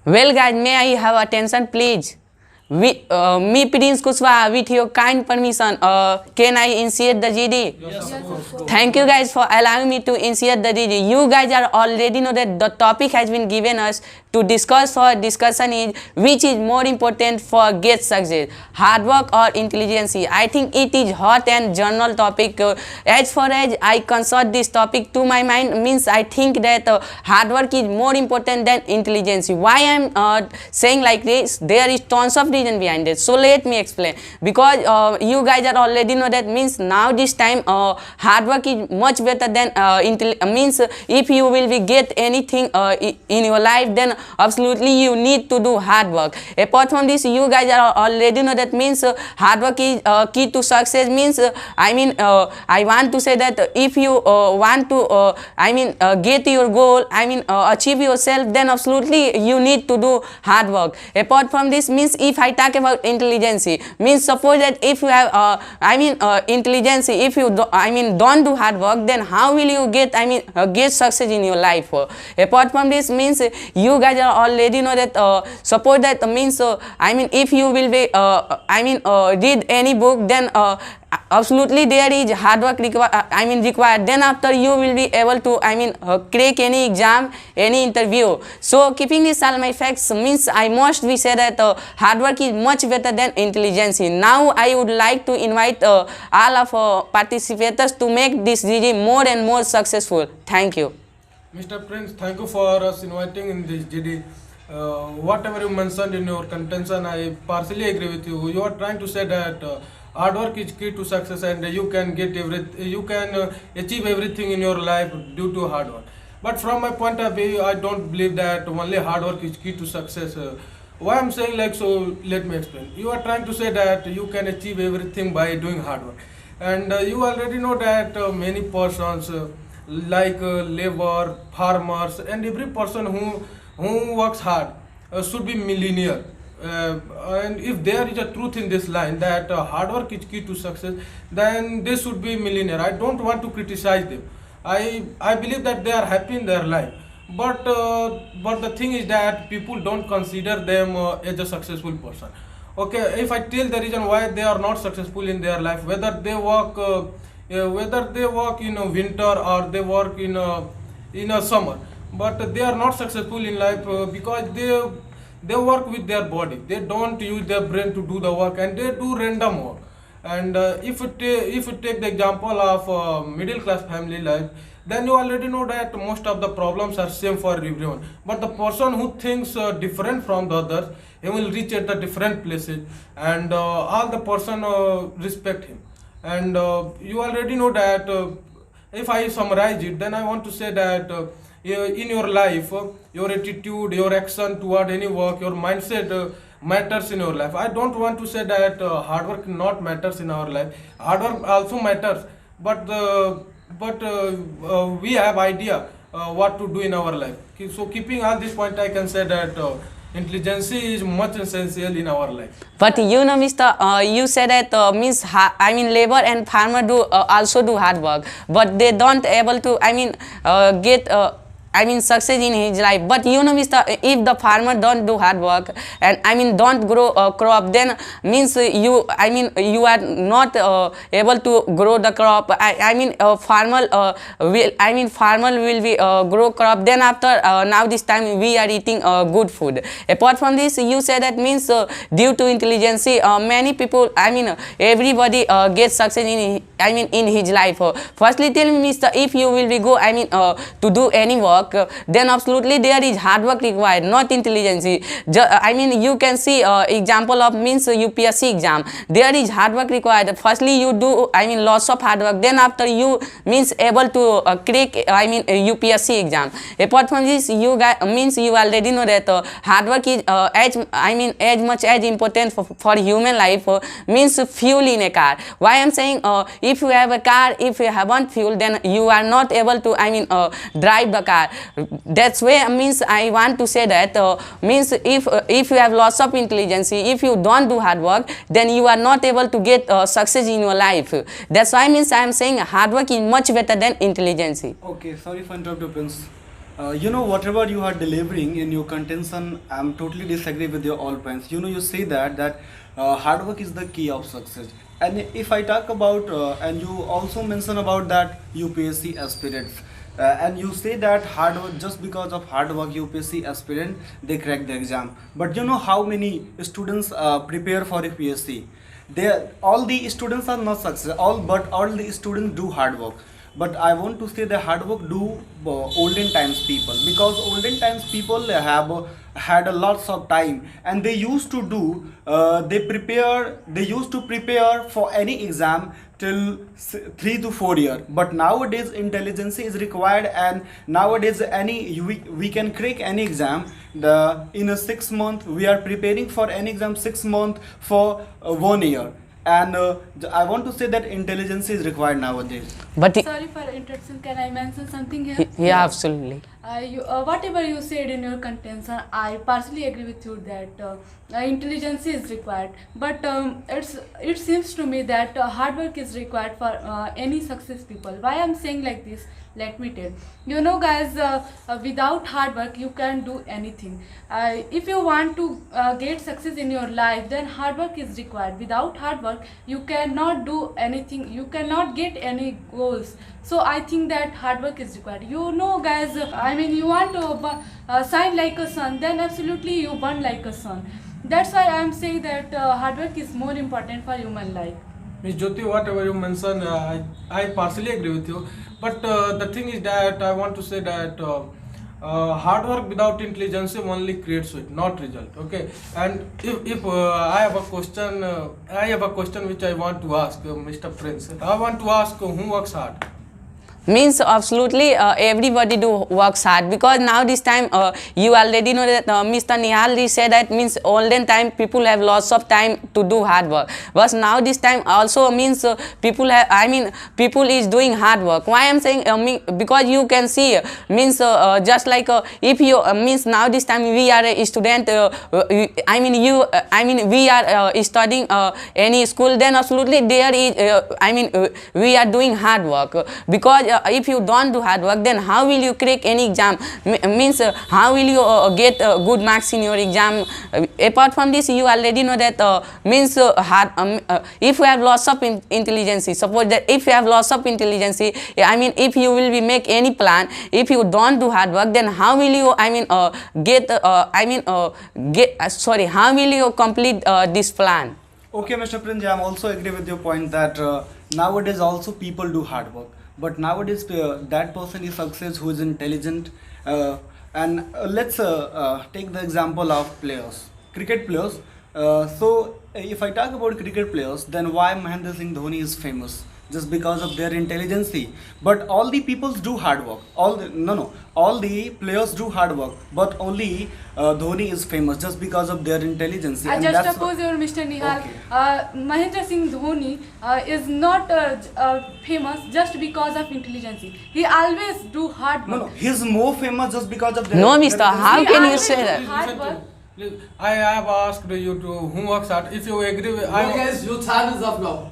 Well, guys, may I have attention, please? Me, Prince Kushwaha, with your kind permission, can I initiate the GD? Yes, of course. Thank you guys for allowing me to initiate the GD. You guys are already know that the topic has been given us to discuss for discussion is which is more important for get success, hard work or intelligence. I think it is hot and general topic. As far as I consult this topic to my mind means I think that hard work is more important than intelligence. Why I am saying like this? There is tons of reason behind it. So let me explain. Because you guys are already know that means now this time hard work is much better than means if you will be get anything in your life, then absolutely you need to do hard work. Apart from this, you guys are already know that means hard work is key to success. Means I want to say that if you want to get your goal, achieve yourself, then absolutely you need to do hard work. Apart from this, means if I talk about intelligence, means suppose that if you have intelligence, if you don't do hard work, then how will you get get success in your life? Apart from this, means you guys are already know that suppose that means if you will be read any book, then absolutely there is hard work required. Then after you will be able to crack any exam, any interview. So keeping this all my facts means I must be say that hard work is much better than intelligence. Now I would like to invite all of participants to make this GD more and more successful. Thank you. Mr. Prince, thank you for us inviting in this GD. Whatever you mentioned in your contention, I partially agree with you. You are trying to say that hard work is key to success, and you can get achieve everything in your life due to hard work. But from my point of view, I don't believe that only hard work is key to success. Why I'm saying like so, let me explain. You are trying to say that you can achieve everything by doing hard work, and you already know that many persons like labor, farmers, and every person who works hard should be millionaire. And if there is a truth in this line that hard work is key to success, then they should be millionaire. I don't want to criticize them. I believe that they are happy in their life, but the thing is that people don't consider them as a successful person. Okay, if I tell the reason why they are not successful in their life, whether they work in a winter or they work in a summer, but they are not successful in life because they work with their body. They don't use their brain to do the work, and they do random work. And if you take the example of middle class family life, then you already know that most of the problems are same for everyone. But the person who thinks different from the others, he will reach at the different places, and all the person respect him. And you already know that if I summarize it, then I want to say that in your life, your attitude, your action toward any work, your mindset matters in your life. I don't want to say that hard work not matters in our life. Hard work also matters, but we have idea what to do in our life. So keeping all this point, I can say that intelligence is much essential in our life. But you know, Mr. You said that labor and farmer do also do hard work, but they don't able to get success in his life. But you know, Mr. If the farmer don't do hard work and don't grow crop, then means you are not able to grow the crop. Farmer will be grow crop. Then after now this time we are eating good food. Apart from this, you say that means due to intelligence, many people everybody gets success in his life. Firstly, tell me, Mr. If you will be go to do any work, then absolutely there is hard work required, not intelligence. You can see example of means UPSC exam. There is hard work required. Firstly, you do lots of hard work. Then after you means able to crack UPSC exam. Apart from this, you already know that hard work is as much as important for human life means fuel in a car. Why I'm saying if you have a car, if you haven't fuel, then you are not able to drive the car. That's why means I want to say that means if you have lots of intelligence, if you don't do hard work, then you are not able to get success in your life. That's why means I am saying hard work is much better than intelligence. Okay, sorry for interrupting, Prince. You know, whatever you are delivering in your contention, I'm totally disagree with your all points. You know, you say that hard work is the key of success. And if I talk about, and you also mention about that UPSC aspirants, and you say that hard work, just because of hard work, UPSC aspirant they crack the exam. But you know how many students prepare for UPSC? They, all the students are not success. But all the students do hard work. But I want to say the hard work do olden times people, because olden times people have had a lots of time, and they used to do they used to prepare for any exam till 3 to 4 years. But nowadays intelligence is required, and nowadays we can crack any exam in a 6 month. We are preparing for any exam 6 month for 1 year. And I want to say that intelligence is required nowadays. But Sorry for interruption. Can I mention something here? yeah, absolutely. Whatever you said in your contention, I partially agree with you that intelligence is required. But it seems to me that hard work is required for any success people. Why I'm saying like this? Let me tell. You know, guys, without hard work, you can't do anything. If you want to get success in your life, then hard work is required. Without hard work, you cannot do anything. You cannot get any goals. So I think that hard work is required. You know, guys, I mean, you want to shine like a sun, then absolutely you burn like a sun. That's why I'm saying that hard work is more important for human life. Ms. Jyoti, whatever you mentioned, I partially agree with you. But the thing is that I want to say that hard work without intelligence only creates it, not result. Okay. And if I have a question which I want to ask Mr. Prince. I want to ask who works hard. Means absolutely everybody do works hard, because now this time you already know that Mr. Nihal said that means olden time people have lots of time to do hard work, but now this time also means people have, I mean people is doing hard work. Why I'm saying because you can see means just like if you means now this time we are a student, I mean we are studying any school, then absolutely there is I mean we are doing hard work, because if you don't do hard work, then how will you crack any exam? Means how will you get good marks in your exam? Apart from this, you already know that means if you have lots of intelligence, suppose that if you have lots of intelligence, I mean if you will be make any plan, if you don't do hard work, then how will you how will you complete this plan? Okay, Mr. Prince, I'm also agree with your point that nowadays also people do hard work. But nowadays that person is success who is intelligent. And let's take the example of players, cricket players. So if I talk about cricket players, then why Mahendra Singh Dhoni is famous? Just because of their intelligence. But all the people do hard work. All the players do hard work, but only Dhoni is famous just because of their intelligence. I just suppose you, Mr. Nihal, Okay. Mahendra Singh Dhoni is not famous just because of intelligence. He always do hard work. No, he's more famous just because of their No, mister, how He can you always say do that? hard Listen work. I have asked you to who works hard. If you agree with, Guys, your time is up now.